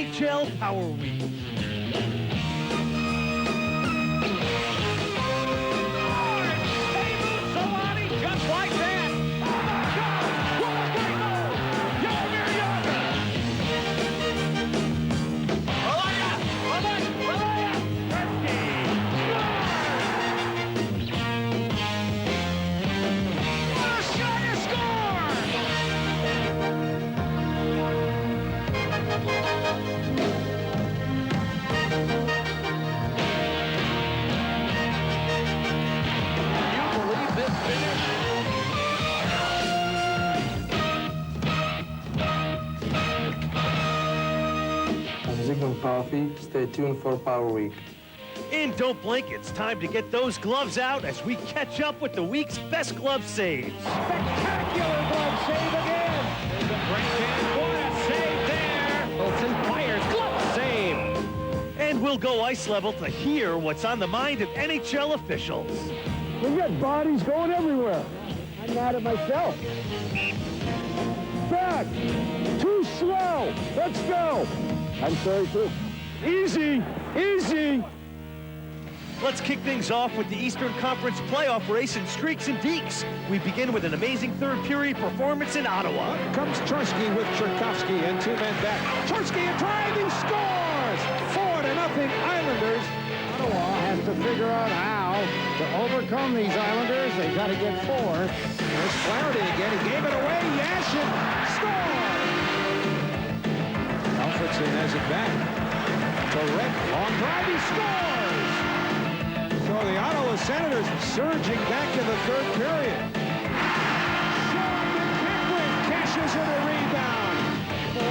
NHL Power Week. Just like that. Oh, what a great goal! Jaromir Jagr! What a shot to score! Can you believe this finish? Coffee. Stay tuned for Power Week. And don't blink, it's time to get those gloves out as we catch up with the week's best glove saves. Spectacular glove save again. There's a great chance. What a save there. Wilson fires, glove save. And we'll go ice level to hear what's on the mind of NHL officials. We got bodies going everywhere. I'm mad at myself. Back. Too slow. Let's go. I'm sorry, too. Easy, easy. Let's kick things off with the Eastern Conference playoff race in streaks and deeks. We begin with an amazing third period performance in Ottawa. Comes Tursky with Cherkovsky and two men back. Tursky and drive, he scores! 4-0 Islanders. Ottawa has to figure out how to overcome these Islanders. They've got to get 4. There's Flaherty again. He gave it away. Yashin scores! Alfredson has it back. Direct long drive, he scores! So the Ottawa Senators surging back to the third period. Sean McPickwick cashes in a rebound. 4-3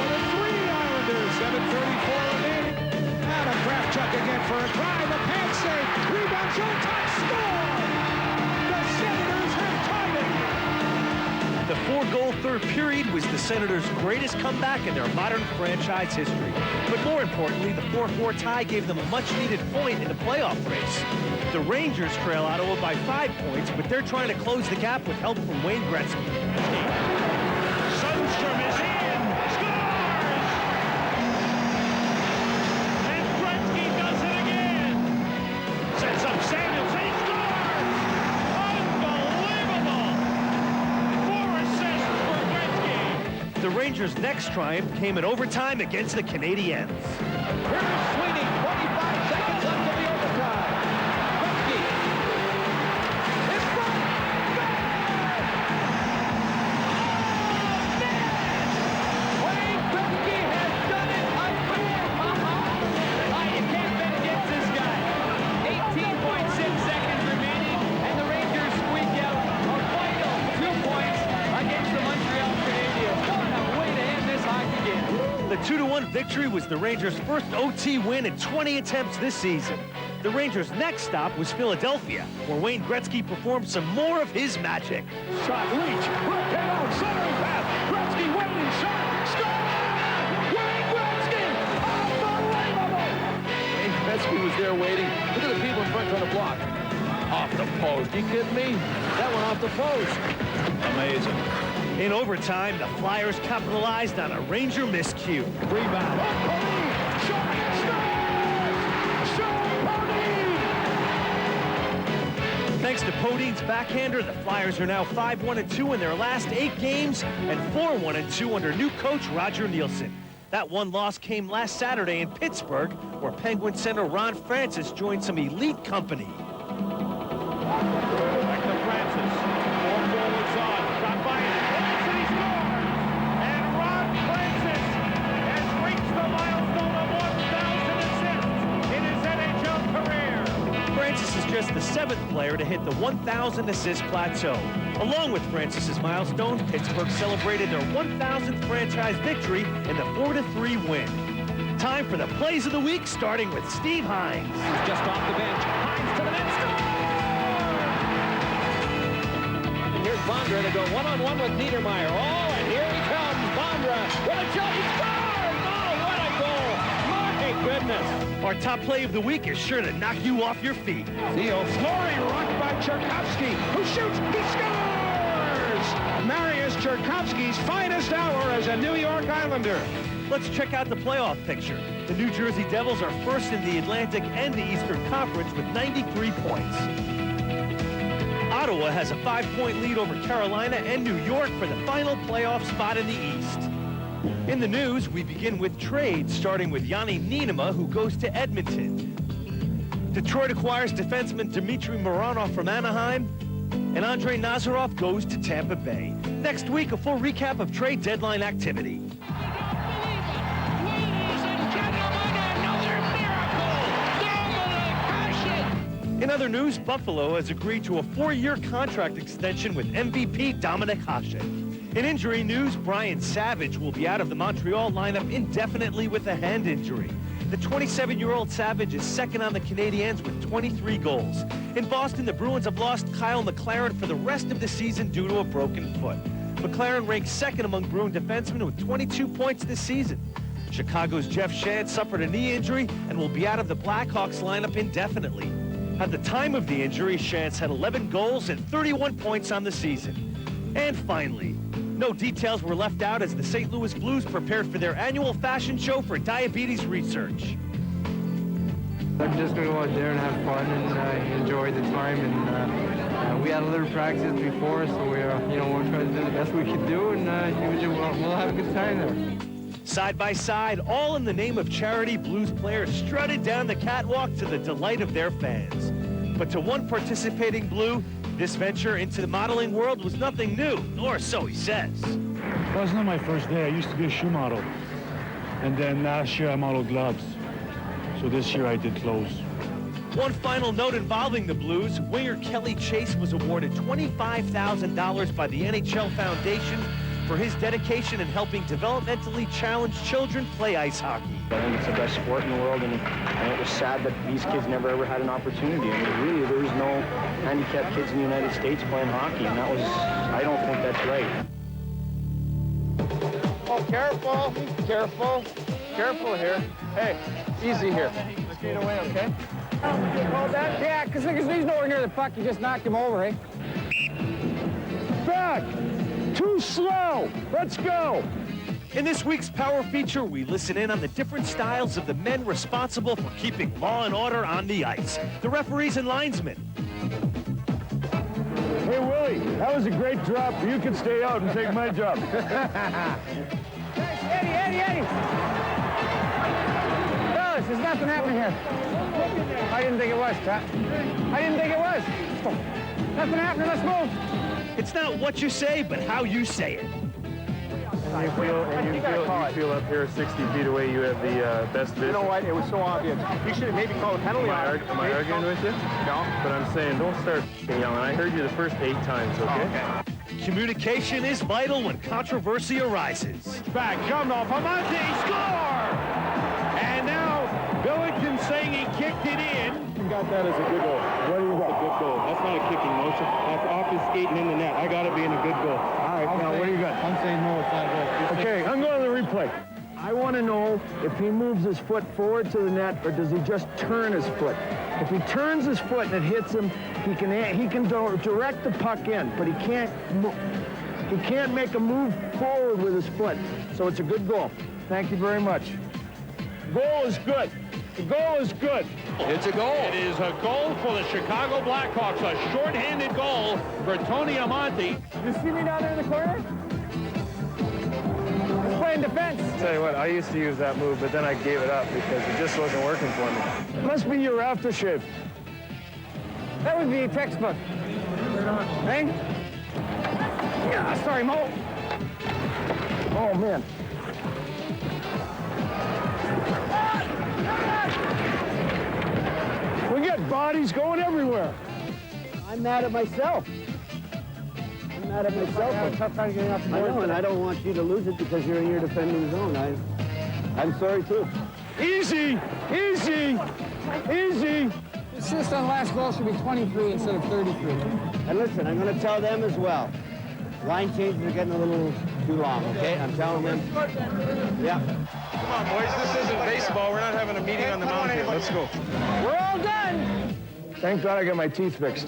Islanders, 7:34 remaining. Adam Kravchuk again for a drive, a pad save, rebound, showtime, score! The Senators have tied it! The 4-goal third period was the Senators' greatest comeback in their modern franchise history. But more importantly, the 4-4 tie gave them a much-needed point in the playoff race. The Rangers trail Ottawa by 5 points, but they're trying to close the gap with help from Wayne Gretzky. Sundstrom is in! Scores! And Gretzky does it again! Sets up Samuels, he scores! Unbelievable! 4 assists for Gretzky! The Rangers' next triumph came in overtime against the Canadiens. Here's Sweeney, 25 seconds left of the overtime. Gretzky. It's front. Wayne Gretzky has done it again. You can't bet against this guy. 18.6 seconds remaining, and the Rangers squeak out a vital 2 points against the Montreal Canadiens. What a way to end this hockey game. The 2-1 victory was the Rangers' first OT win in 20 attempts this season. The Rangers' next stop was Philadelphia, where Wayne Gretzky performed some more of his magic. Shot, Leach, right head out, centering pass. Gretzky waiting, shot, score! Wayne Gretzky! Unbelievable! Wayne Gretzky was there waiting. Look at the people in front trying to block. Off the post. You kidding me? That one off the post. Amazing. In overtime, the Flyers capitalized on a Ranger miscue. Rebound. Shot, scores! Sean Purdy! Thanks to Podine's backhander, the Flyers are now 5-1-2 in their last 8 games and 4-1-2 under new coach Roger Nielsen. That one loss came last Saturday in Pittsburgh, where Penguin center Ron Francis joined some elite company. Back to Francis. 4 forwards on. Shot by it. And he scores! And Ron Francis has reached the milestone of 1,000 assists in his NHL career. Francis is just the 7th player to hit the 1,000 assist plateau. Along with Francis's milestone, Pittsburgh celebrated their 1,000th franchise victory in the 4-3 win. Time for the plays of the week, starting with Steve Hines. He's just off the bench. Hines to the net. Score! And here's Bondra to go one-on-one with Niedermeyer. Oh, and here he comes. Bondra with a shot. He scores! Oh, what a goal! My goodness. Our top play of the week is sure to knock you off your feet. Theo Fleury rocked by Cherkovsky, who shoots. He scores! Mariusz Cherkovsky's finest hour as a New York Islander. Let's check out the playoff picture. The New Jersey Devils are first in the Atlantic and the Eastern Conference with 93 points. Ottawa has a 5-point lead over Carolina and New York for the final playoff spot in the East. In the news, we begin with trades, starting with Yanni Nienema, who goes to Edmonton. Detroit acquires defenseman Dmitry Mironov from Anaheim, and Andrei Nazarov goes to Tampa Bay. Next week, a full recap of trade deadline activity. In other news, Buffalo has agreed to a 4-year contract extension with MVP Dominik Hasek. In injury news, Brian Savage will be out of the Montreal lineup indefinitely with a hand injury. The 27-year-old Savage is second on the Canadiens with 23 goals. In Boston, the Bruins have lost Kyle McLaren for the rest of the season due to a broken foot. McLaren ranks second among Bruin defensemen with 22 points this season. Chicago's Jeff Shand suffered a knee injury and will be out of the Blackhawks lineup indefinitely. At the time of the injury, Shantz had 11 goals and 31 points on the season. And finally, no details were left out as the St. Louis Blues prepared for their annual fashion show for diabetes research. I'm just going to go out there and have fun and enjoy the time. And we had a little practice before, so we'll try to do the best we can do, and we'll have a good time there. Side by side, all in the name of charity, Blues players strutted down the catwalk to the delight of their fans. But to one participating Blue, this venture into the modeling world was nothing new, or so he says. Well, it's not my first day. I used to be a shoe model. And then last year I modeled gloves. So this year I did clothes. One final note involving the Blues, winger Kelly Chase was awarded $25,000 by the NHL Foundation for his dedication in helping developmentally challenged children play ice hockey. I think it's the best sport in the world, and it was sad that these kids never ever had an opportunity. I mean, really, there was no handicapped kids in the United States playing hockey, and that was, I don't think that's right. Oh, careful, careful, careful here. Hey, easy here. 6 feet away, okay? Hold that? Yeah, because he's nowhere near the puck. You just knocked him over, eh? Back! Too slow! Let's go! In this week's Power Feature, we listen in on the different styles of the men responsible for keeping law and order on the ice. The referees and linesmen. Hey, Willie, that was a great drop. You can stay out and take my job. Eddie! Fellas, there's nothing happening here. I didn't think it was, Pat. I didn't think it was. Nothing happening. Let's move. It's not what you say, but how you say it. You feel up here 60 feet away you have the best vision. You know what? It was so obvious. You should have maybe called a penalty. Am I arguing with you? No. But I'm saying don't start yelling. I heard you the first 8 times, okay? Communication is vital when controversy arises. Back, jumped off Amante, score! And now, Billington saying he kicked it in. Got that as a good goal. What do you got? A good goal. That's not a kicking motion. That's off his skating in the net. I got to be in a good goal. All right, now what do you got? I'm saying no, it's not good. Okay, I'm going to the replay. I want to know if he moves his foot forward to the net or does he just turn his foot. If he turns his foot and it hits him, he can direct the puck in, but he can't make a move forward with his foot. So it's a good goal. Thank you very much. Goal is good. The goal is good. It's a goal. It is a goal for the Chicago Blackhawks, a shorthanded goal for Tony Amante. You see me down there in the corner? He's playing defense. Tell you what, I used to use that move, but then I gave it up because it just wasn't working for me. Must be your aftershave. That would be a textbook. Hey? Yeah, sorry, Mo. Oh, man. We got bodies going everywhere. I'm mad at myself. I'm mad at myself. I tough time getting off the board. I know, and I don't want you to lose it because you're in your defending zone. I'm sorry, too. Easy, easy, easy. Assist on last goal should be 23 instead of 33. And listen, I'm going to tell them as well. Line changes are getting a little too long, okay? I'm telling them. Yeah. Come on, boys, this isn't baseball. We're not having a meeting on the mound here. Let's go. We're all done. Thank God I got my teeth fixed.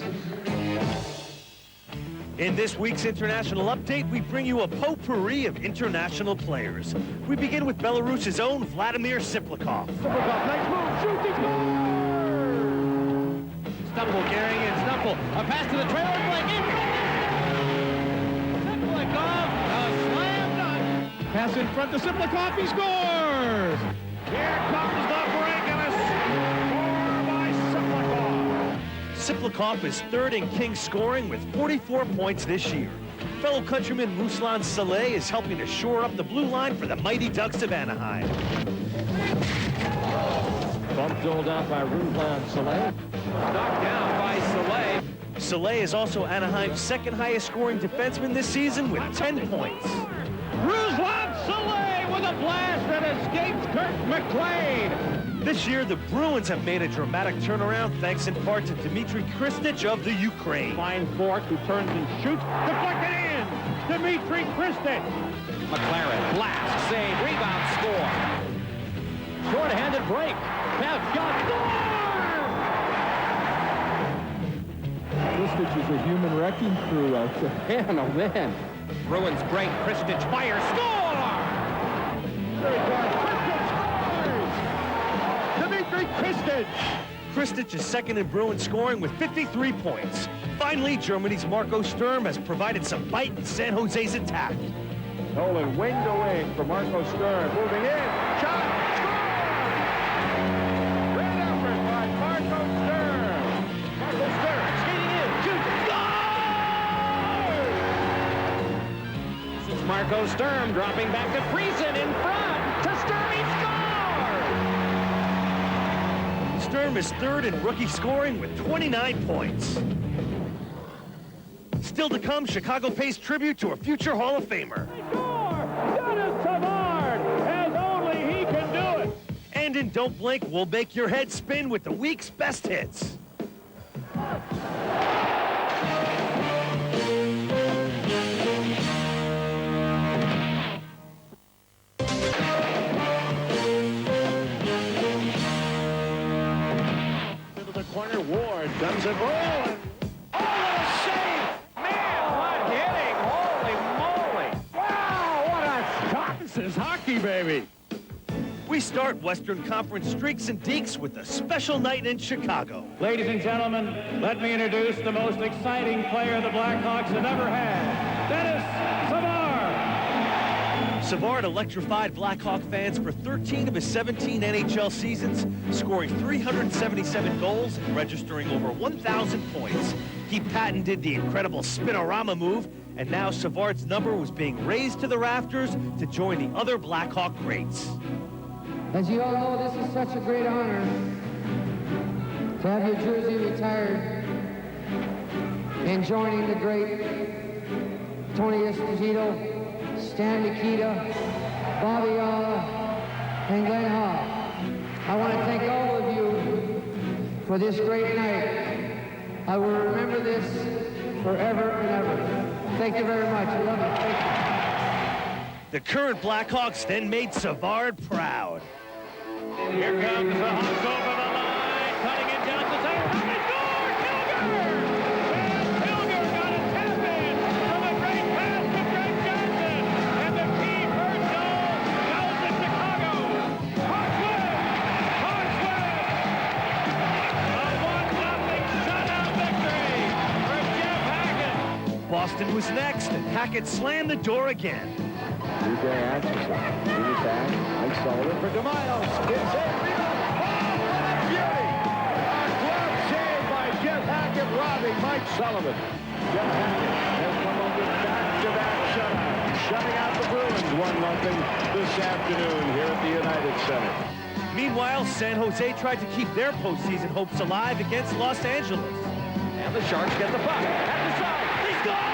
In this week's international update, we bring you a potpourri of international players. We begin with Belarus's own Vladimir Siplikov. Nice move, shoots, he scores! Stumble carrying in Stumble. A pass to the trailer flank. Siplikov, a slam dunk. Pass in front to Siplikov, he scores! Here comes the break and a score by Siplikov. Siplikov is third in Kings scoring with 44 points this year. Fellow countryman Ruslan Saleh is helping to shore up the blue line for the Mighty Ducks of Anaheim. Bump doled out by Ruslan Saleh. Knocked down by Saleh. Saleh is also Anaheim's second highest scoring defenseman this season with 10 points. Ruslan Saleh with a blast that escapes Kirk McLean. This year, the Bruins have made a dramatic turnaround thanks in part to Dmitry Kristich of the Ukraine. Fine fork who turns and shoots. Deflected in. Dmitry Kristich. McLaren, blast, save, rebound, score. Short-handed break. Pass, shot, score! Kristich is a human wrecking crew out there. Man, oh man. Bruins break, Kristich fire, score! Dmitry Kristich. Kristich is second in Bruins scoring with 53 points. Finally, Germany's Marco Sturm has provided some bite in San Jose's attack. Nolan wing to wing for Marco Sturm. Moving in. Shot. Score! Great effort by Marco Sturm. Marco Sturm skating in. Shoots. Scores! This is Marco Sturm dropping back to Friesen in front. To Sturm, he scores! Sturm is third in rookie scoring with 29 points. Still to come, Chicago pays tribute to a future Hall of Famer. Dennis Savard, as only he can do it. And in Don't Blink, we'll make your head spin with the week's best hits. Into the corner, Ward does it roll. This is hockey, baby. We start Western Conference streaks and deeks with a special night in Chicago. Ladies and gentlemen, let me introduce the most exciting player the Blackhawks have ever had, Dennis Savard. Savard electrified Blackhawk fans for 13 of his 17 NHL seasons, scoring 377 goals and registering over 1,000 points. He patented the incredible spinorama move, and now Savard's number was being raised to the rafters to join the other Blackhawk greats. As you all know, this is such a great honor to have your jersey retired and joining the great Tony Esposito, Stan Mikita, Bobby Alla, and Glenn Hall. I want to thank all of you for this great night. I will remember this forever and ever. Thank you very much. I love it. Thank you. The current Blackhawks then made Savard proud. Here comes the Hawks over the line, cutting it down to center. How they score! Kilger! And Kilger got a tap in from a great pass to Greg Johnson. And the key first goal goes to Chicago. Hawks win! Hawks win! A 1-0 shutout victory for Jeff Hackett. Boston was next, and Hackett slammed the door again. DJ Atchison, bring it back. Mike Sullivan for DeMaio. Skid save, rebound. Oh, what a beauty! A glove save by Jeff Hackett, robbing Mike Sullivan. Jeff Hackett has come up with back-to-back shutouts, shutting out the Bruins 1-0 this afternoon here at the United Center. Meanwhile, San Jose tried to keep their postseason hopes alive against Los Angeles. And the Sharks get the puck. At the side. They score!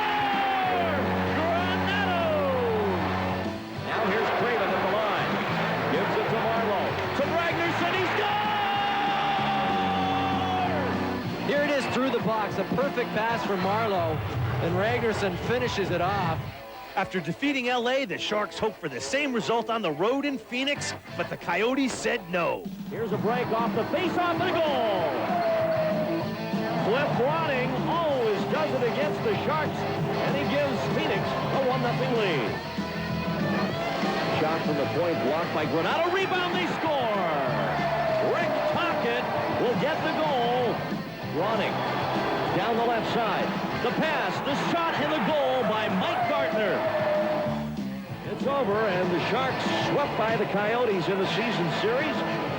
Now here's Craven at the line. Gives it to Marlowe. To Ragnarsson, he scores! Here it is through the box. A perfect pass from Marlowe. And Ragnarsson finishes it off. After defeating LA, the Sharks hoped for the same result on the road in Phoenix, but the Coyotes said no. Here's a break off the face-off and a goal. Flip Wadding always does it against the Sharks. and he gives Phoenix a 1-0 lead. Shot from the point blocked by Granato. Rebound, they score! Rick Tocchet will get the goal. Running down the left side. The pass, the shot, and the goal by Mike Gartner. It's over, and the Sharks swept by the Coyotes in the season series.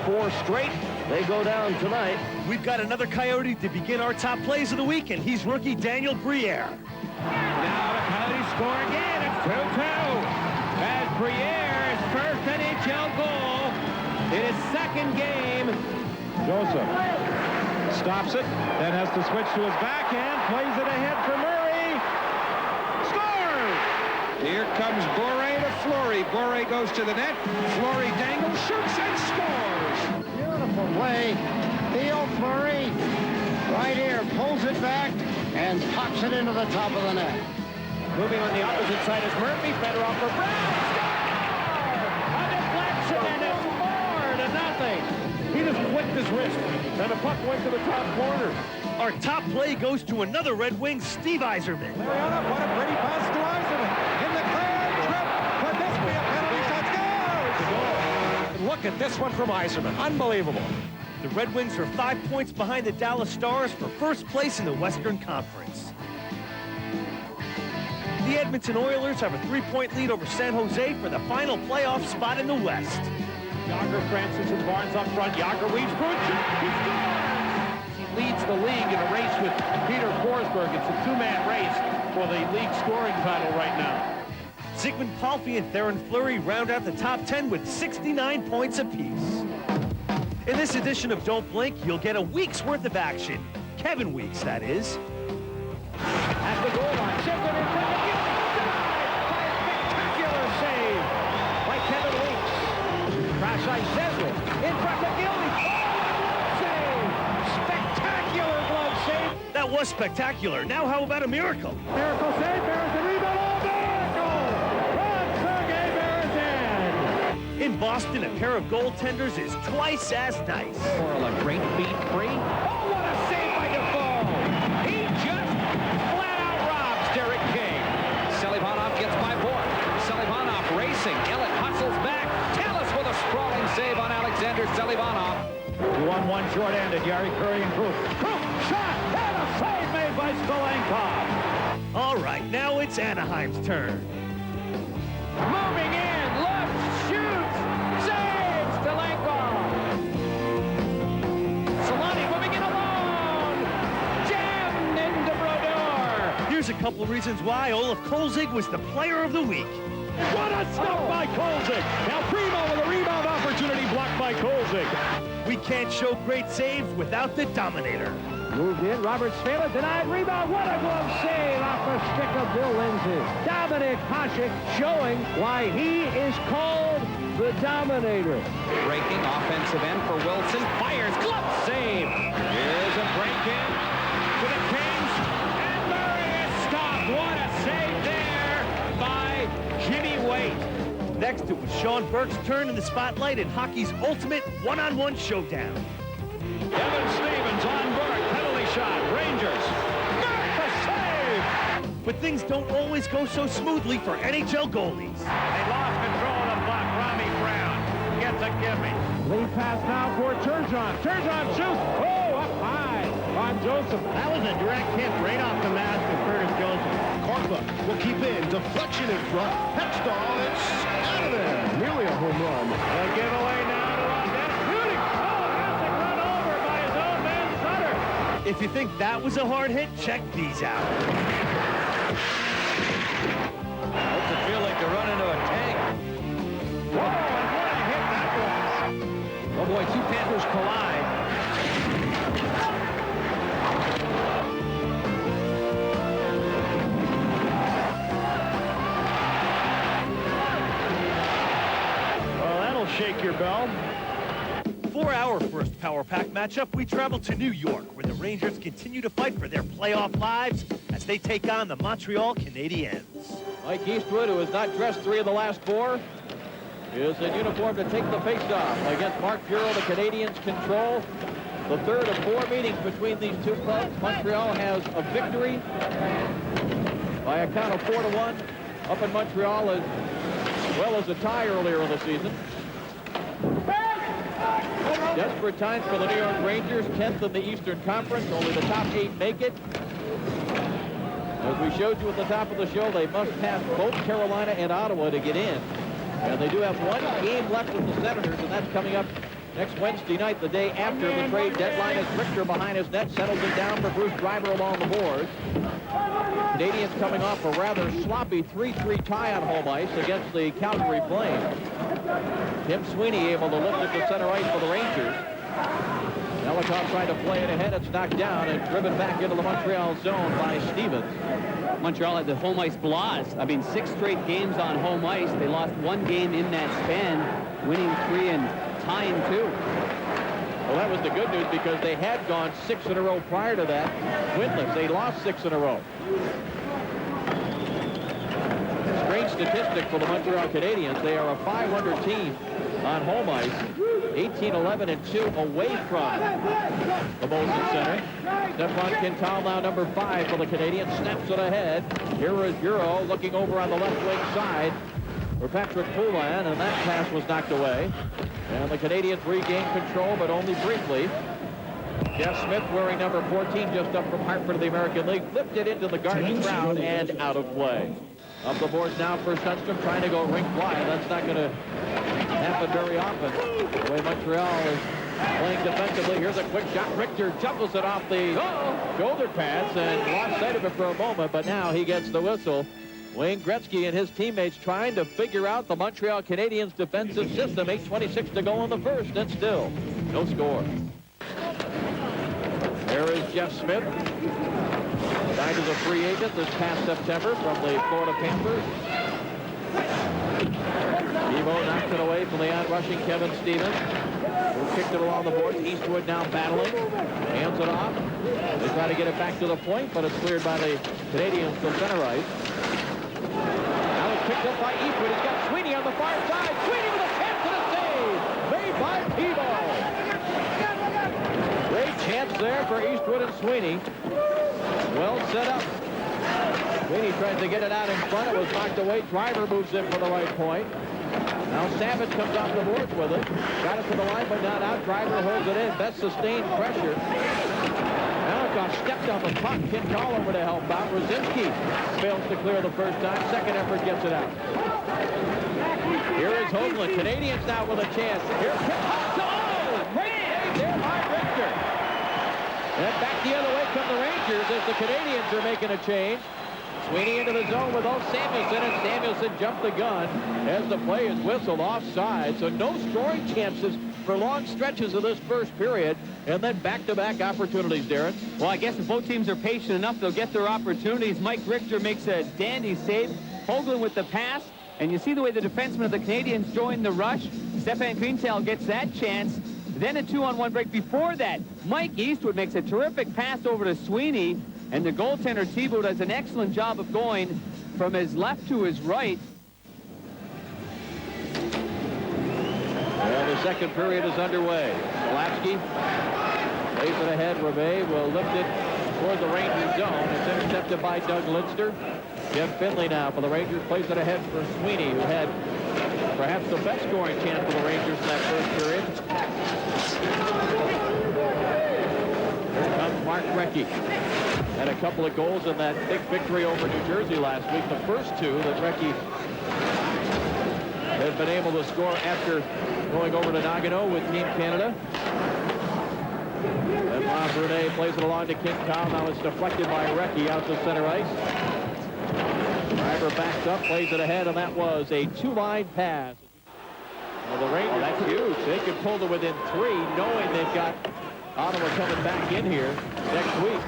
4 straight. They go down tonight. We've got another Coyote to begin our top plays of the week, and he's rookie Daniel Briere. Now the Coyotes score again. It's 2-2. As Briere's first NHL goal in his second game. Joseph stops it, then has to switch to his backhand, plays it ahead for Murray. Scores! Here comes Boré to Fleury. Boré goes to the net. Fleury dangles, shoots, and scores. Beautiful play. Theo Fleury right here pulls it back and pops it into the top of the net. Moving on the opposite side is Murphy. Better off for Brown. A deflection, and it's 4-0. He just flicked his wrist, and the puck went to the top corner. Our top play goes to another Red Wing, Steve Yzerman. Mariana, what a pretty pass to Yzerman. In the clear, trip. Could this be a penalty shot? Scores! And look at this one from Yzerman. Unbelievable. The Red Wings are 5 points behind the Dallas Stars for first place in the Western Conference. The Edmonton Oilers have a 3-point lead over San Jose for the final playoff spot in the West. Yager, Francis, and Barnes up front. Yager weaves for a shot. He scores! He leads the league in a race with Peter Forsberg. It's a 2-man race for the league scoring title right now. Zygmunt Palffy and Theoren Fleury round out the top 10 with 69 points apiece. In this edition of Don't Blink, you'll get a week's worth of action. Kevin Weeks, that is. At the goal line, Zygmunt in front of Gilly. By a spectacular save by Kevin Weeks. Crash ice Zezwin in front of Gilly. Oh, spectacular glove save. That was spectacular. Now how about a miracle? Miracle save, there's the rebound. Oh, miracle! Run, Sergei Berezin! In Boston, a pair of goaltenders is twice as nice. Coral, a great feed free. Oh, what a save by Defoe! He just flat out robs Derek King. Selivanov gets by Bork. Selivanov racing. Ellett hustles back. Tallis with a sprawling save on Alexander Selivanov. 2-on-1 short-handed. Yari Curry and Krug. Krug shot and a save made by Spalenkov. All right, now it's Anaheim's turn. Moving in, left, shoots, saves Spalenkov. Solani moving in alone. Jammed into Brodeur. Here's a couple of reasons why Olaf Kolzig was the player of the week. What a stop by Kolzig. Now Primo with a rebound opportunity blocked by Kolzig. We can't show great saves without the Dominator. Moved in, Robert Spala denied rebound. What a glove save off the stick of Bill Lindsay. Dominic Hasek showing why he is called the Dominator. Breaking offensive end for Wilson. Fires, glove save. Here's a break-in to the Kings. And Murray is stopped. What a save there by Jimmy Waite. Next, it was Sean Burke's turn in the spotlight in hockey's ultimate one-on-one showdown. Evan Stevens on Burke. Penalty shot. Rangers. Burke the save. But things don't always go so smoothly for NHL goalies. They lost control of the puck. Robbie Brown gets a gimme. Lead pass now for Turgeon. Turgeon shoots. Oh, up high on Joseph. That was a direct hit right off the mask of Curtis Joseph. Korpa will keep in. Deflection in front. Hextall, it's out of there. Nearly a home run. The giveaway now to Dennis Beauty. Oh, Hasek run over by his own man Sutter. If you think that was a hard hit, check these out. What's it feel like to run into a tank? Whoa, and what a hit that was. Oh boy, two Panthers collide. Well, that'll shake your bell. For our first Power Pack matchup, we travel to New York, where the Rangers continue to fight for their playoff lives as they take on the Montreal Canadiens. Mike Eastwood, who has not dressed 3 of the last 4, is in uniform to take the faceoff against Mark Bureau. The Canadiens control the third of 4 meetings between these two clubs. Montreal has a victory by a count of 4-1 up in Montreal, as well as a tie earlier in the season. Desperate times for the New York Rangers, 10th in the Eastern Conference. Only the top 8 make it. As we showed you at the top of the show, they must pass both Carolina and Ottawa to get in. And they do have one game left with the Senators, and that's coming up next Wednesday night, the day after the trade deadline, as Richter behind his net settles it down for Bruce Driver along the boards. Canadiens coming off a rather sloppy 3-3 tie on home ice against the Calgary Flames. Tim Sweeney able to lift it to center ice for the Rangers. Melikov trying to play it ahead. It's knocked down and driven back into the Montreal zone by Stevens. Montreal had the home ice blast. I mean, 6 straight games on home ice. They lost 1 game in that span, winning 3 and tying 2. Well, that was the good news, because they had gone 6 in a row prior to that winless. They lost 6 in a row. Strange statistic for the Montreal Canadiens. They are a .500 team on home ice, 18-11-2 away from the Molson Center. Stefan Quintal now number 5 for the Canadiens, snaps it ahead. Here is Bureau looking over on the left wing side for Patrick Poulin, and that pass was knocked away. And the Canadiens regain control, but only briefly. Jeff Smith, wearing number 14, just up from Hartford of the American League, flipped it into the Garden crowd and out of play. Up the boards now for Sundstrom, trying to go rink wide. That's not going to happen very often. The way Montreal is playing defensively. Here's a quick shot. Richter juggles it off the shoulder pads and lost sight of it for a moment, but now he gets the whistle. Wayne Gretzky and his teammates trying to figure out the Montreal Canadiens defensive system. 8:26 to go in the first, and still no score. There is Jeff Smith. Signed as a free agent this past September from the Florida Panthers. Devo knocks it away from the on-rushing Kevin Stevens, who kicked it along the boards. Eastwood now battling. Hands it off. They try to get it back to the point, but it's cleared by the Canadiens to center ice. Now it's picked up by Eastwood. He's got Sweeney on the far side. Sweeney with a chance and a save. Made by Devo. Great chance there for Eastwood and Sweeney. Well set up. Sweeney tries to get it out in front. It was knocked away. Driver moves in for the right point. Now Savage comes off the boards with it. Got it to the line, but not out. Driver holds it in. Best sustained pressure. Melikov stepped on the puck. Quintal over to help out. Rosinski fails to clear the first time. Second effort gets it out. Here is Hoagland. Canadiens now with a chance. Here Quintal. Oh, great save there by Richter. And back the other way come the Rangers as the Canadiens are making a change. Sweeney into the zone with Samuelson, and Samuelson jumped the gun as the play is whistled offside. So no scoring chances for long stretches of this first period, and then back-to-back opportunities, Darren. Well, I guess if both teams are patient enough, they'll get their opportunities. Mike Richter makes a dandy save. Hoagland with the pass, and you see the way the defensemen of the Canadiens join the rush. Stefan Quintal gets that chance. Then a 2-on-1 break. Before that, Mike Eastwood makes a terrific pass over to Sweeney, and the goaltender Thibault does an excellent job of going from his left to his right. Well, the second period is underway. Pulaski lays it ahead. Reve will lift it toward the Rangers zone. It's intercepted by Doug Lidster. Jeff Finley now for the Rangers plays it ahead for Sweeney, who had perhaps the best scoring chance for the Rangers in that first period. Here comes Mark Recchi. Had a couple of goals in that big victory over New Jersey last week. The first two that Recchi has been able to score after going over to Nagano with Team Canada. And Lafreniere plays it along to Quintal. Now it's deflected by Recchi out to center ice. Driver backs up, plays it ahead, and that was a two-line pass. Well, the Rangers, that's huge. They could pull to within 3, knowing they've got Ottawa coming back in here next week.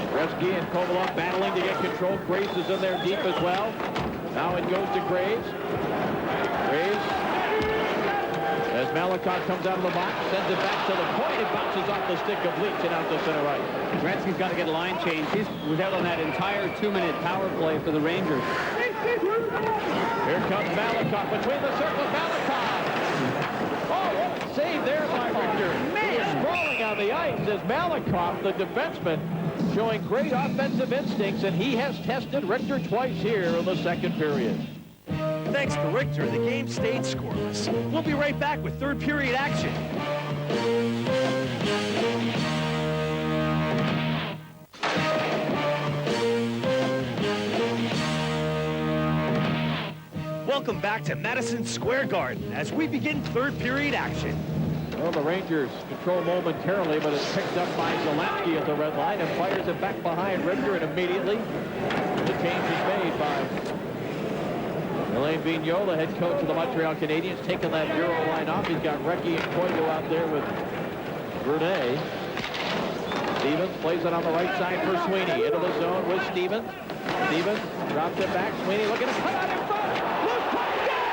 Gretzky and Kovalov battling to get control. Graves is in there deep as well. Now it goes to Graves. Graves, as Melikov comes out of the box, sends it back to the point. It bounces off the stick of Leach and out to center right. Gretzky's got to get a line change. He was out on that entire 2-minute power play for the Rangers. Here comes Melikov between the circles. Melikov. Oh, what a save there by Richter. He was sprawling on the ice as Melikov, the defenseman, showing great offensive instincts, and he has tested Richter twice here in the second period. Thanks to Richter, the game stayed scoreless. We'll be right back with third period action. Welcome back to Madison Square Garden as we begin third period action. Well, the Rangers control momentarily, but it's picked up by Zalewski at the red line and fires it back behind Richter, and immediately the change is made by Alain Vigneault, the head coach of the Montreal Canadiens, taking that Euro line off. He's got Recchi and Koivu out there with Brunet. Stevens plays it on the right side for Sweeney. Into the zone with Stevens. Stevens drops it back. Sweeney looking to cut out in front. Loose puck down!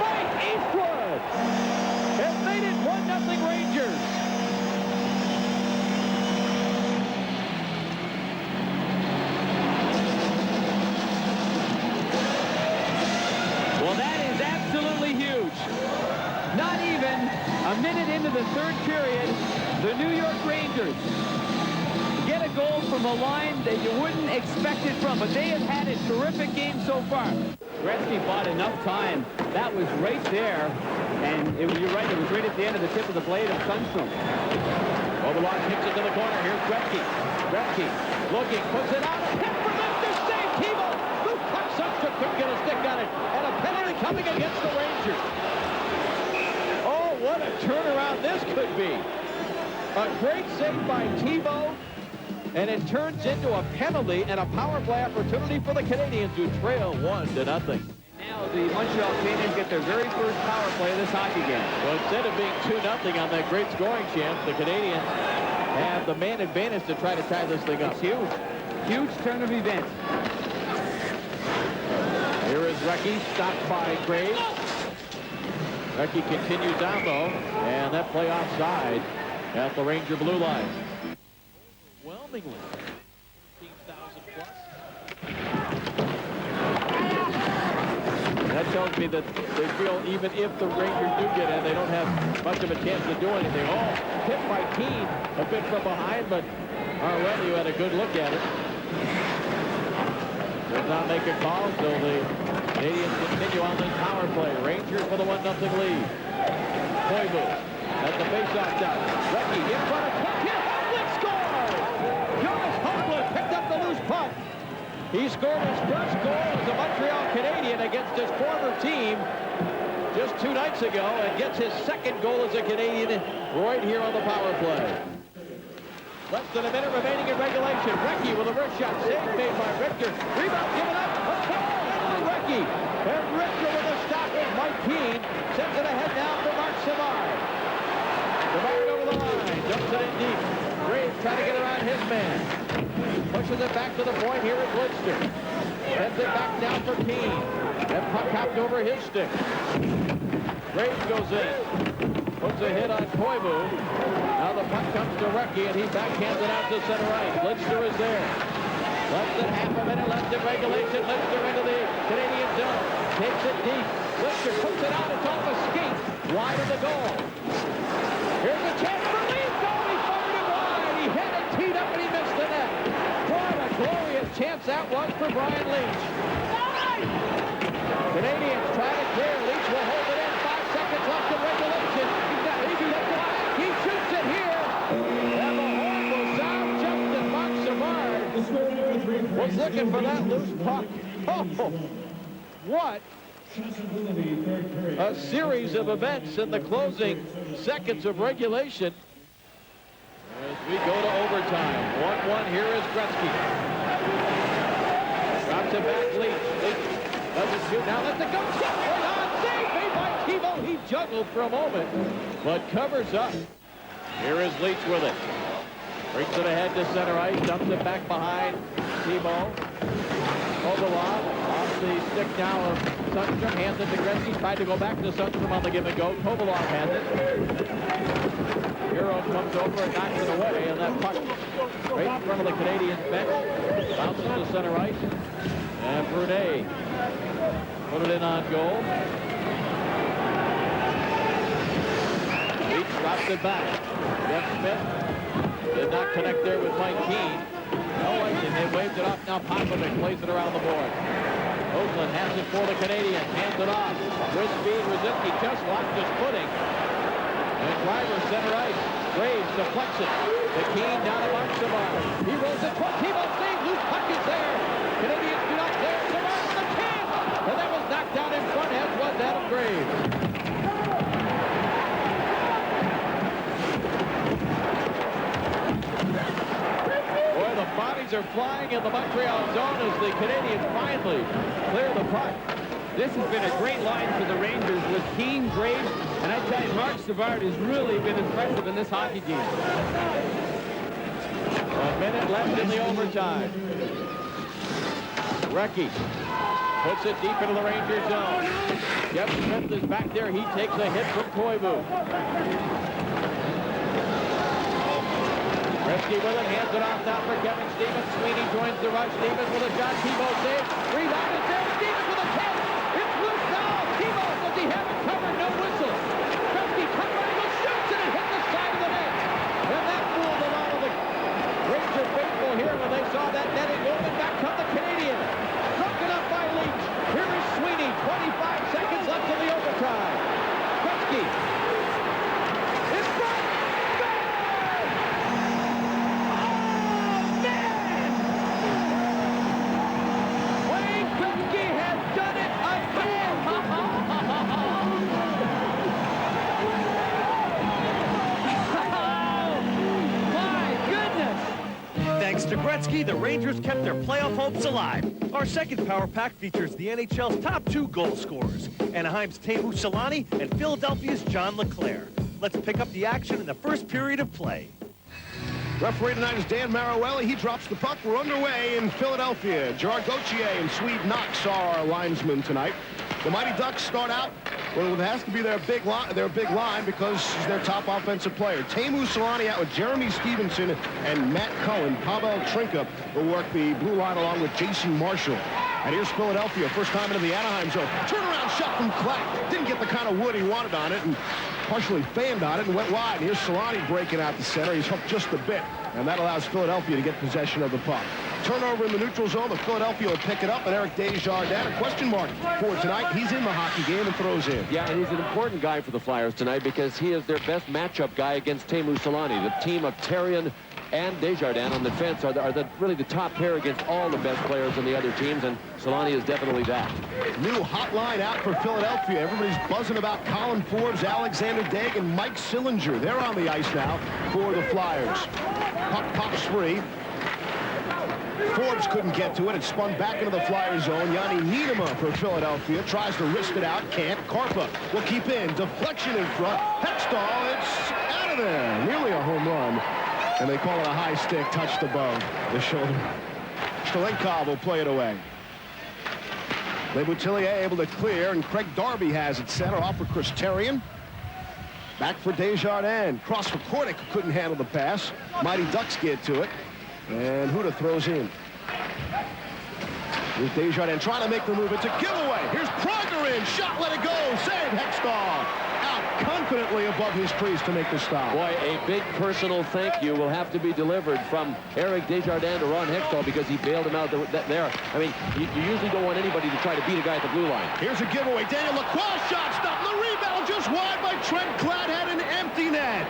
Mike Eastwood has made it 1-0 Rangers. Well, that is absolutely huge. Not even a minute into the third period, the New York Rangers get a goal from a line that you wouldn't expect it from, but they have had a terrific game so far. Gretzky bought enough time. That was right there, and you're right, it was right at the end of the tip of the blade of Sundstrom. Overlock kicks it to the corner. Here's Gretzky. Gretzky looking, puts it out. A hit from Mr. Save. Tebow. Who puck Sundstrom couldn't get a stick on it. And a penalty coming against the Rangers. Oh, what a turnaround this could be. A great save by Tebow. And it turns into a penalty and a power play opportunity for the Canadiens, who trail 1-0. Now the Montreal Canadiens get their very first power play of this hockey game. Well, instead of being 2-0 on that great scoring chance, the Canadiens have the man advantage to try to tie this thing up. It's huge. Huge turn of events. Here is Recchi, stopped by Graves. Recchi continues down, though, and that play offside at the Ranger blue line. Overwhelmingly, 15,000 plus. That tells me that they feel even if the Rangers do get in, they don't have much of a chance to do anything. Oh, hit by Keane a bit from behind, but Arlenu had a good look at it. Does not make a call, so the Canadiens continue on this power play. Rangers for the 1-0 lead. Koivu at the faceoff dot. Recchi in front of puck here. Hoagland scores! Jonas Hoagland picked up the loose puck. He scored his first goal as a Montreal Canadien against his former team just 2 nights ago, and gets his second goal as a Canadian right here on the power play. Less than a minute remaining in regulation. Recchi with a wrist shot. Save made by Richter. Rebound given up. A goal into Recchi. And Richter with a stop with Mike Keane. Sends it ahead now for Mark Savard. Savard over the line. Dumps it in deep. Graves trying to get around his man. Pushes it back to the point. Here is Lidster. Sends it back down for Keane. That puck hopped over his stick. Graves goes in. Puts a hit on Koivu. Now the puck comes to Recchi, and he backhands it out to center ice. Lidster is there. Less than half a minute left in regulation. Lidster into the Canadian zone. Takes it deep. Lidster puts it out. It's off a skate. Wide of the goal. Here's a chance for Lee's goal. He fired it wide. He hit it, teed up, and he missed the net. What a glorious chance that was for Brian Leetch. Canadiens try to clear. Leetch will hold it in. 5 seconds left in regulation. He shoots it here. And the horn will sound just as Mark Savard was looking for that loose puck. Oh, what a series of events in the closing seconds of regulation. As we go to overtime. 1-1. Here is Gretzky. Drops it back. Leetch doesn't shoot. Now lets it go. Shot right on. Save made by Tebow. He juggled for a moment, but covers up. Here is Leetch with it. Brings it ahead to center ice. Dumps it back behind Tebow. Kovalov off the stick now of Sundstrom. Hands it to Gretzky. Tried to go back to Sundstrom on the give and go. Kovalov has it. Hero comes over and knocks it away. And that puck right in front of the Canadiens bench. Bounces to center ice. And Brunet put it in on goal. Leetch drops it back. Jeff Smith Did not connect there with Mike Keane. No icing. They waved it off. Now Popovic plays it around the board. Oakland has it for the Canadiens. Hands it off. With speed, Ruzicki just lost his footing. And Driver center ice. Graves deflects it. The Keane down to Savard. He rolls it. Timo saves. Loose puck is there. Canadiens do not clear. Savard with a chance. And that was knocked down in front, as was Adam Graves. Boy, the bodies are flying in the Montreal zone as the Canadiens finally clear the puck. This has been a great line for the Rangers with Keane, Graves, and I tell you, Mark Savard has really been impressive in this hockey game. A minute left in the overtime. Recchi puts it deep into the Rangers zone. Jeff Smith is back there. He takes a hit from Koivu. Gretzky with it, hands it off now for Kevin Stevens. Sweeney joins the rush. Stevens with a shot. Timo saves. Rebound is there. Stevens with a catch. It's loose now. Timo, does he have it covered? No whistle. Gretzky comes angle, shoots it, and hit the side of the net. And that fooled a lot of the Ranger faithful here when they saw that netting open. Back come the Canadiens. Broken up by Leach. Here is Sweeney. 25 seconds left in the overtime. Gretzky. It's front. Wayne Gretzky has done it again. My goodness! Thanks to Gretzky, the Rangers kept their playoff hopes alive. Our second power pack features the NHL's top 2 goal scorers, Anaheim's Teemu Selanne and Philadelphia's John LeClair. Let's pick up the action in the first period of play. Referee tonight is Dan Maruelli. He drops the puck. We're underway in Philadelphia. Gerard Gauthier and Swede Knox are our linesmen tonight. The Mighty Ducks start out. Well, it has to be their big line because he's their top offensive player. Teemu Selanne out with Jeremy Stevenson and Matt Cohen. Pavel Trinka will work the blue line along with Jason Marshall. And here's Philadelphia, first time into the Anaheim zone. Turnaround shot from Klatt. Didn't get the kind of wood he wanted on it and partially fanned on it and went wide. And here's Selanne breaking out the center. He's hooked just a bit. And that allows Philadelphia to get possession of the puck. Turnover in the neutral zone, but Philadelphia will pick it up, and Eric Desjardins, a question mark for tonight. He's in the hockey game and throws in. Yeah, and he's an important guy for the Flyers tonight because he is their best matchup guy against Teemu Selanne. The team of Therrien and Desjardins on the defense are really the top pair against all the best players on the other teams, and Selanne is definitely that. New hotline out for Philadelphia. Everybody's buzzing about Colin Forbes, Alexander Daig, and Mike Sillinger. They're on the ice now for the Flyers. Puck pops free. Forbes couldn't get to it. It spun back into the Flyer zone. Yanni Niedema for Philadelphia tries to wrist it out. Can't. Karpa will keep in. Deflection in front. Hextall. It's out of there. Nearly a home run. And they call it a high stick touched above the shoulder. Stolenkov will play it away. Leboutillier able to clear, and Craig Darby has it center off for Chris Therrien. Back for Desjardins. Cross for Kordic, who couldn't handle the pass. Mighty Ducks get to it. And Huda throws in. Here's Desjardins trying to make the move. It's a giveaway. Here's Pronger in. Shot, let it go. Save. Hextall out confidently above his crease to make the stop. Boy, a big personal thank you will have to be delivered from Eric Desjardins to Ron Hextall because he bailed him out there. I mean, you usually don't want anybody to try to beat a guy at the blue line. Here's a giveaway. Daniel Lacroix shot stopped. The rebound just wide by Trent Klatt. Had an empty net.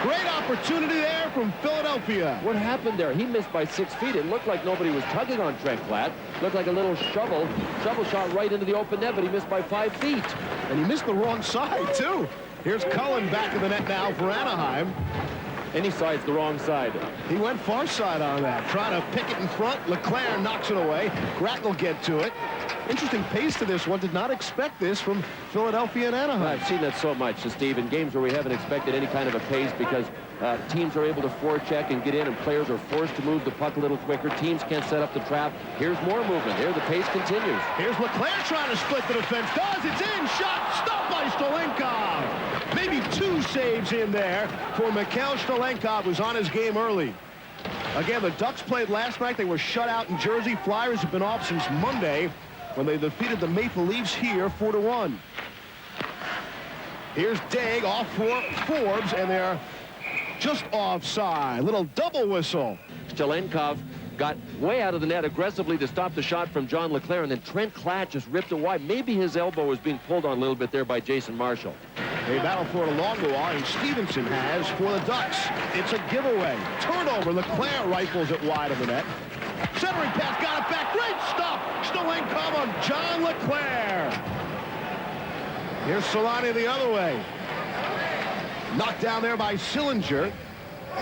Great opportunity there from Philadelphia. What happened there? He missed by 6 feet. It looked like nobody was tugging on Trent Klatt. Looked like a little shovel shot right into the open net, but he missed by 5 feet. And he missed the wrong side, too. Here's Cullen back in the net now for Anaheim. Any side's the wrong side. He went far side on that. Trying to pick it in front. LeClair knocks it away. Gratt will get to it. Interesting pace to this one. Did not expect this from Philadelphia and Anaheim. I've seen that so much, Steve, in games where we haven't expected any kind of a pace because teams are able to forecheck and get in, and players are forced to move the puck a little quicker. Teams can't set up the trap. Here's more movement. Here, the pace continues. Here's LeClair trying to split the defense. Does. It's in. Shot stopped by Stolenkov. Maybe 2 saves in there for Mikhail Stolenkov, who's on his game early. Again, the Ducks played last night. They were shut out in Jersey. Flyers have been off since Monday when they defeated the Maple Leafs here 4-1. Here's Daig off for Forbes, and they're just offside. Little double whistle. Stelenkov got way out of the net aggressively to stop the shot from John LeClair, and then Trent Klatt just ripped it wide. Maybe his elbow was being pulled on a little bit there by Jason Marshall. They battle for it along the wall, and Stevenson has for the Ducks. It's a giveaway. Turnover. LeClair rifles it wide of the net. Centering pass, got it back. Great stop. Stelenkov on John LeClair. Here's Solani the other way. Knocked down there by Sillinger.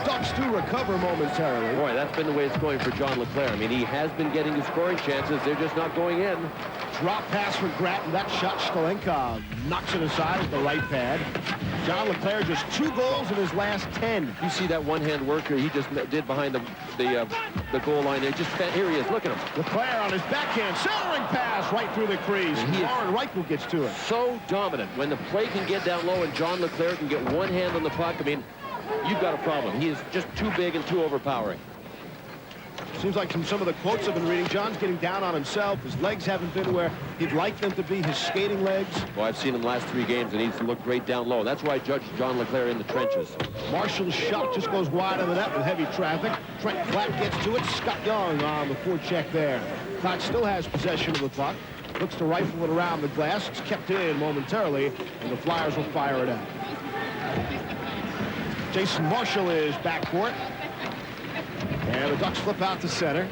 Ducks do recover momentarily. Boy, that's been the way it's going for John LeClair. I mean, he has been getting the scoring chances. They're just not going in. Drop pass for Gratton. That shot, Stelenkov knocks it aside with the right pad. John LeClair just 2 goals in his last 10. You see that one-hand worker he just did behind the goal line there. Just here he is. Look at him. LeClair on his backhand, centering pass right through the crease. Warren Reichel gets to it. So dominant. When the play can get down low and John LeClair can get one hand on the puck, I mean, you've got a problem. He is just too big and too overpowering. Seems like from some of the quotes I've been reading, John's getting down on himself. His legs haven't been where he'd like them to be, his skating legs. Well, I've seen him the last 3 games, and he's looked great down low. That's why I judge John LeClair in the trenches. Marshall's shot just goes wide of the net with heavy traffic. Trent Klatt gets to it. Scott Young on the forecheck there. Klatt still has possession of the puck. Looks to rifle it around the glass. It's kept in momentarily, and the Flyers will fire it out. Jason Marshall is back for it. And the Ducks flip out to center.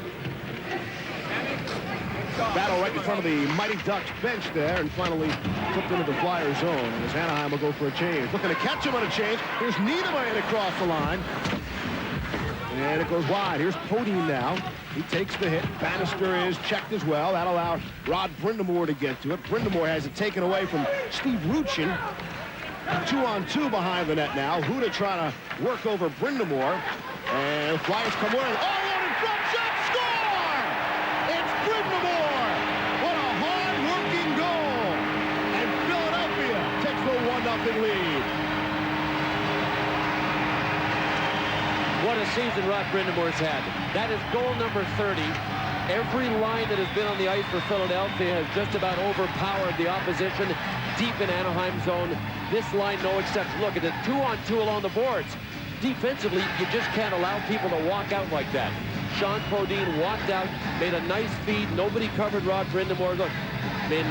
Battle right in front of the Mighty Ducks bench there, and finally flipped into the Flyers zone. As Anaheim will go for a change. Looking to catch him on a change. Here's Niedermayer across the line. And it goes wide. Here's Podine now. He takes the hit. Bannister is checked as well. That allowed Rod Brind'Amour to get to it. Brind'Amour has it taken away from Steve Ruchin. 2-on-2 behind the net now. Huda trying to work over Brind'Amour. And the Flyers come in. Oh, in front shot, score! It's Brind'Amour! What a hard-working goal! And Philadelphia takes the 1-0 lead. What a season Rod Brind'Amour's had. That is goal number 30. Every line that has been on the ice for Philadelphia has just about overpowered the opposition deep in Anaheim zone. This line, no exception. Look at it, 2-on-2 along the boards. Defensively, you just can't allow people to walk out like that. Sean Podine walked out, made a nice feed. Nobody covered Rod Brind'Amour. Look, I mean,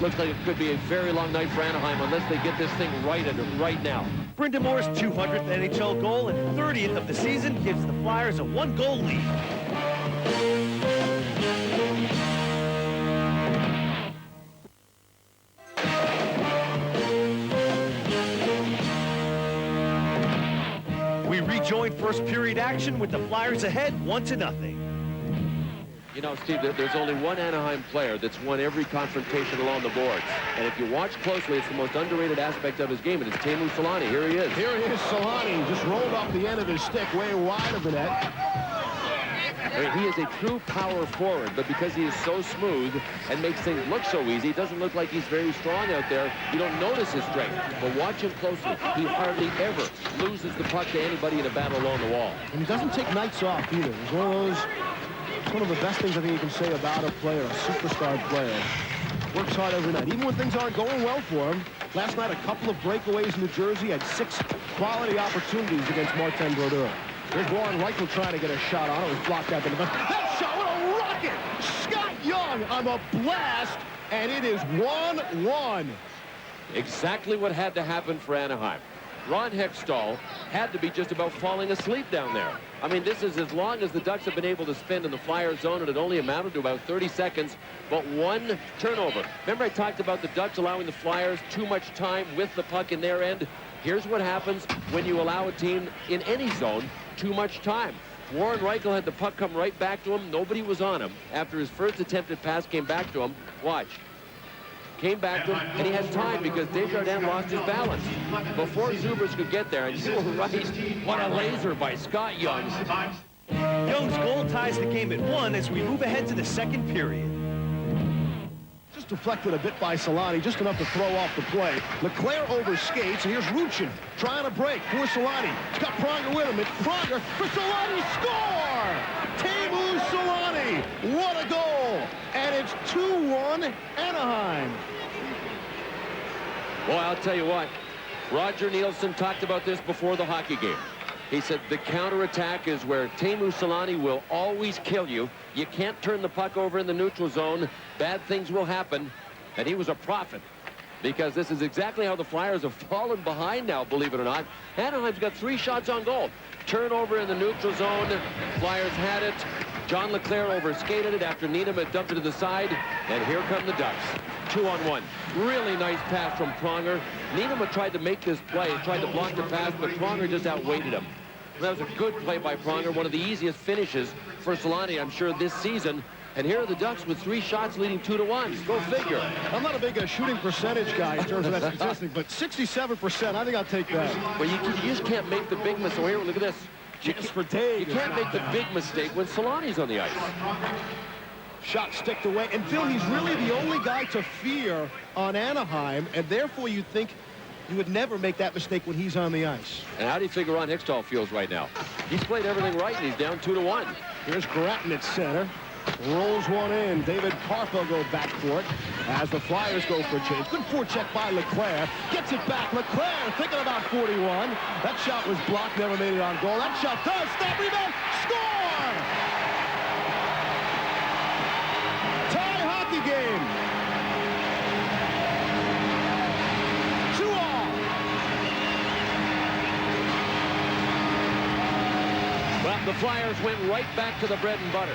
looks like it could be a very long night for Anaheim unless they get this thing righted right now. Brind'Amour's 200th NHL goal and 30th of the season gives the Flyers a 1-goal lead. We rejoin first period action with the Flyers ahead 1-0. You know, Steve, there's only one Anaheim player that's won every confrontation along the boards. And if you watch closely, it's the most underrated aspect of his game, and it's Teemu Solani. Here he is. Here he is, Solani. Just rolled off the end of his stick way wide of the net. I mean, he is a true power forward, but because he is so smooth and makes things look so easy, it doesn't look like he's very strong out there. You don't notice his strength, but watch him closely. He hardly ever loses the puck to anybody in a battle along the wall. And he doesn't take nights off either. He's one of those, it's one of the best things I think you can say about a player, a superstar player. Works hard every night, even when things aren't going well for him. Last night, a couple of breakaways in New Jersey, had 6 quality opportunities against Martin Brodeur. Here's Warren Reichel trying to get a shot on it. It was blocked out the defense. That shot, what a rocket! Scott Young on the blast, and it is 1-1. Exactly what had to happen for Anaheim. Ron Hextall had to be just about falling asleep down there. I mean, this is as long as the Ducks have been able to spend in the Flyers zone, and it only amounted to about 30 seconds, but 1 turnover. Remember I talked about the Ducks allowing the Flyers too much time with the puck in their end? Here's what happens when you allow a team in any zone too much time. Warren Reichel had the puck come right back to him. Nobody was on him. After his first attempted pass came back to him, watch. Came back to him, and he had time because Desjardins lost his balance. Before Zubers could get there, and you were right, what a laser by Scott Young. Young's goal ties the game at 1 as we move ahead to the second period. Just deflected a bit by Solani, just enough to throw off the play. LeClair overskates, and here's Ruchin trying to break for Solani. He's got Pronger with him. It's Pronger for Solani. Score! Teemu Solani. What a goal! And it's 2-1 Anaheim. Well, I'll tell you what. Roger Nielsen talked about this before the hockey game. He said the counterattack is where Teemu Selanne will always kill you. You can't turn the puck over in the neutral zone. Bad things will happen. And he was a prophet, because this is exactly how the Flyers have fallen behind now, believe it or not. Anaheim's got 3 shots on goal. Turnover in the neutral zone. Flyers had it. John Leclerc overskated it after Needham had dumped it to the side. And here come the Ducks. 2-on-1. Really nice pass from Pronger. Needham had tried to make this play, tried to block the pass, but Pronger just outweighted him. That was a good play by Pronger, one of the easiest finishes for Selanne, I'm sure, this season. And here are the Ducks with 3 shots leading 2-1. Go figure. I'm not a big shooting percentage guy in terms of that statistic, but 67%, I think I'll take that. Well, you just can't make the big mistake. So here, look at this. You can't make the big mistake when Solanne's on the ice. Shot sticked away. And Phil, he's really the only guy to fear on Anaheim, and therefore you'd think you would never make that mistake when he's on the ice. And how do you figure Ron Hextall feels right now? He's played everything right, and he's down 2-1. Here's Grattan at center. Rolls one in. David Parpa go back for it as the Flyers go for a change. Good forecheck by Leclerc. Gets it back. Leclerc thinking about 41. That shot was blocked. Never made it on goal. That shot does stop. Rebound. Score! Tie hockey game. 2-all. Well, the Flyers went right back to the bread and butter.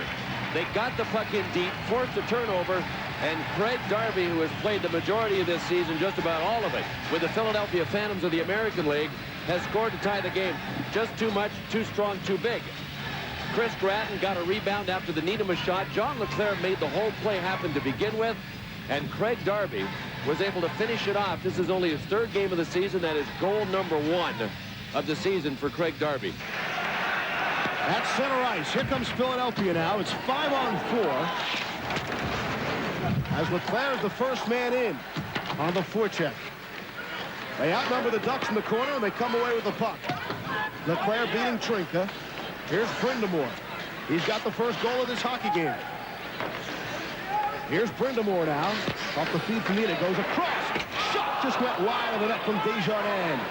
They got the puck in deep, forced a turnover, and Craig Darby, who has played the majority of this season, just about all of it, with the Philadelphia Phantoms of the American League, has scored to tie the game. Just too much, too strong, too big. Chris Grattan got a rebound after the Needham shot. John Leclerc made the whole play happen to begin with, and Craig Darby was able to finish it off. This is only his 3rd game of the season. That is goal number 1 of the season for Craig Darby. At center ice. Here comes Philadelphia now. It's 5-on-4. As Leclerc is the first man in on the forecheck. They outnumber the Ducks in the corner, and they come away with the puck. Leclerc beating Trinka. Here's Brindamore. He's got the first goal of this hockey game. Here's Brindamore now. Off the feed from Nita. Goes across. Shot just went wide of the net from Desjardins.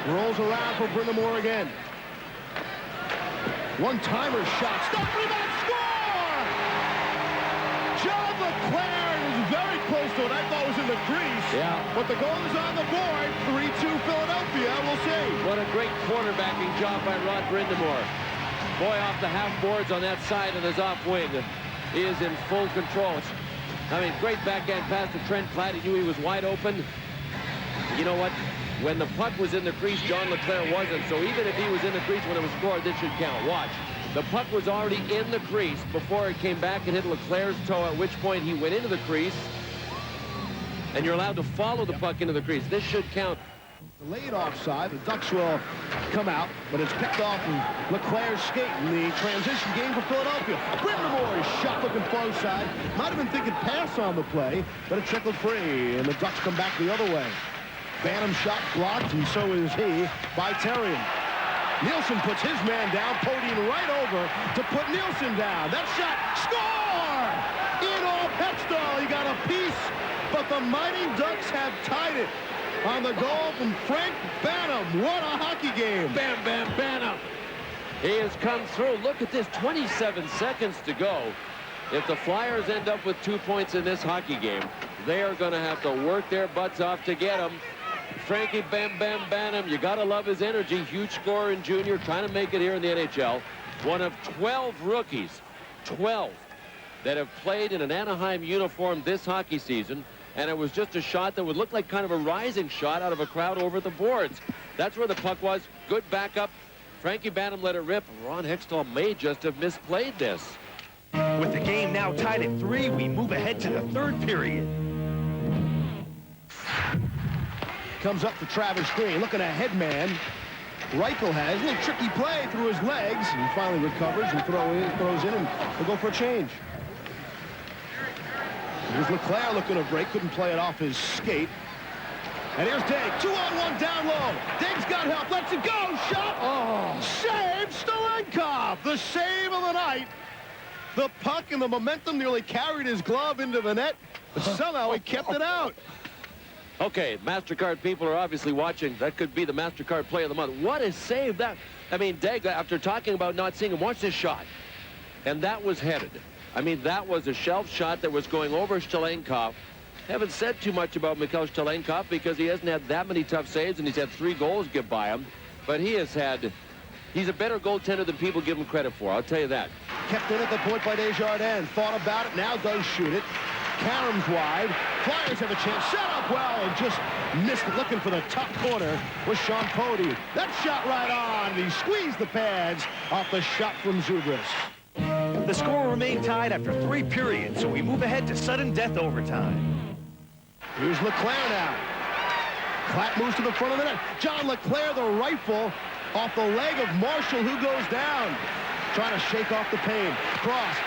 Rolls around for Brindamore again. One-timer shot. Stop, rebound, score! John Leclerc is very close to it. I thought it was in the crease. Yeah. But the goal is on the board. 3-2 Philadelphia. We'll see. What a great quarterbacking job by Rod Brindamore. Boy, off the half boards on that side of his off wing. He is in full control. I mean, great backhand pass to Trent Platt. He knew he was wide open. You know what? When the puck was in the crease, John Leclerc wasn't. So even if he was in the crease when it was scored, this should count. Watch. The puck was already in the crease before it came back and hit Leclerc's toe, at which point he went into the crease. And you're allowed to follow the puck into the crease. This should count. Delayed offside. The Ducks will come out, but it's picked off and Leclerc's skate in the transition game for Philadelphia. Brindamore is shot looking far side. Might have been thinking pass on the play, but it trickled free, and the Ducks come back the other way. Bantam shot blocked, and so is he by Terrien. Nielsen puts his man down, Podian right over to put Nielsen down. That shot, score! In off Hextall, he got a piece, but the Mighty Ducks have tied it on the goal from Frank Bantam. What a hockey game. Bam, bam, Bantam. He has come through. Look at this, 27 seconds to go. If the Flyers end up with 2 points in this hockey game, they are going to have to work their butts off to get them. Frankie Bam Bam Bantam, you got to love his energy. Huge scorer in junior, trying to make it here in the NHL. One of 12 rookies, 12, that have played in an Anaheim uniform this hockey season. And it was just a shot that would look like kind of a rising shot out of a crowd over the boards. That's where the puck was. Good backup. Frankie Bantam let it rip. Ron Hextall may just have misplayed this. With the game now tied at 3, we move ahead to the 3rd period. Comes up for Travis Green, looking at headman. Reichel has a little tricky play through his legs, and he finally recovers and throws in, and we'll go for a change. Here's Leclerc looking to break, couldn't play it off his skate. And here's Digg, 2-on-1 down low. Digg's got help, lets it go, shot! Oh, save Stolenkov, the save of the night. The puck and the momentum nearly carried his glove into the net, but somehow he kept it out. Okay, MasterCard people are obviously watching. That could be the MasterCard play of the month. What a save that. I mean, Dega, after talking about not seeing him, watch this shot. And that was headed. I mean, that was a shelf shot that was going over Stalenkov. Haven't said too much about Mikhail Stalenkov because he hasn't had that many tough saves, and he's had 3 goals give by him. But he's a better goaltender than people give him credit for, I'll tell you that. Kept in at the point by Desjardins. Thought about it, now does shoot it. Karam's wide. Flyers have a chance. Set up well and just missed it. Looking for the top corner was Sean Pody. That shot right on. He squeezed the pads off the shot from Zubris. The score remained tied after 3 periods, so we move ahead to sudden death overtime. Here's LeClaire now. Clapp moves to the front of the net. John LeClaire, the rifle off the leg of Marshall, who goes down. Trying to shake off the pain. Cross.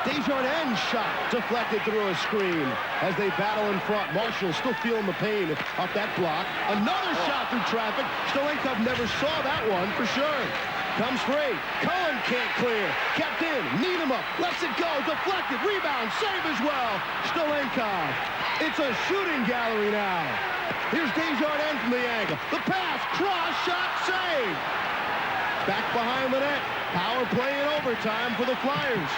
Desjardins shot deflected through a screen as they battle in front. Marshall still feeling the pain off that block. Another shot through traffic. Stalenkov never saw that one for sure. Comes free. Cullen can't clear. Kept in. Needham up. Lets it go. Deflected. Rebound. Save as well. Stalenkov. It's a shooting gallery now. Here's Desjardins from the angle. The pass. Cross shot. Save. Back behind the net. Power play in overtime for the Flyers.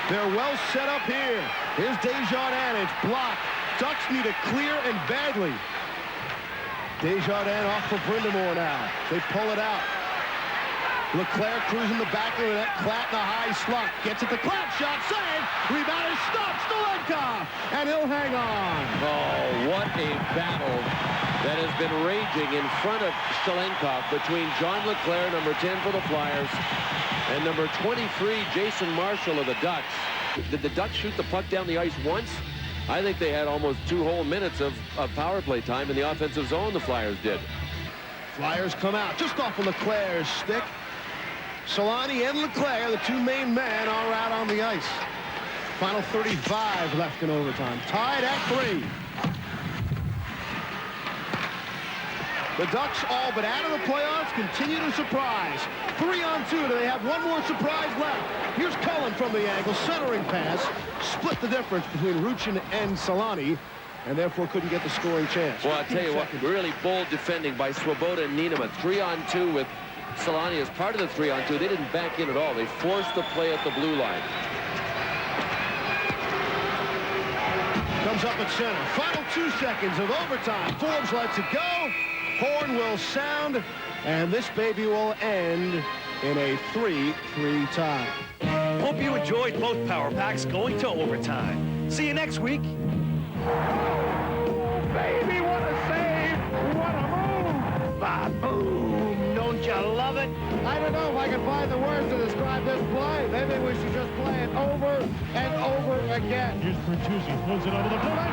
They're well set up here. Here's Desjardins. It's blocked. Ducks need a clear and badly. Desjardins off for Brindamore now. They pull it out. LeClaire cruising the back of the net. Clapp in a high slot. Gets it to Clapp. Shot saved. Rebound is stopped. Stalenkov. And he'll hang on. Oh, what a battle that has been raging in front of Stalenkov between John LeClaire, number 10 for the Flyers, and number 23, Jason Marshall of the Ducks. Did the Ducks shoot the puck down the ice once? I think they had almost 2 whole minutes of power play time in the offensive zone, the Flyers did. Flyers come out just off of LeClaire's stick. Solani and LeClaire, the 2 main men, are out on the ice. Final 35 left in overtime. Tied at 3. The Ducks, all but out of the playoffs, continue to surprise. 3-on-2. Do they have one more surprise left? Here's Cullen from the angle. Centering pass. Split the difference between Ruchin and Solani, and therefore couldn't get the scoring chance. Well, I'll tell you what, really bold defending by Swoboda and Needham. 3-on-2 with Solani as part of the 3-on-2. They didn't back in at all. They forced the play at the blue line. Comes up at center. Final 2 seconds of overtime. Forbes lets it go. Horn will sound, and this baby will end in a 3-3 tie. Hope you enjoyed both power packs going to overtime. See you next week. Baby, what a save! What a move! Ba-boom! Don't you love it? I don't know if I can find the words to describe this play. Maybe we should just play it over and over again. Here's Bertuzzi, throws it over the blue line.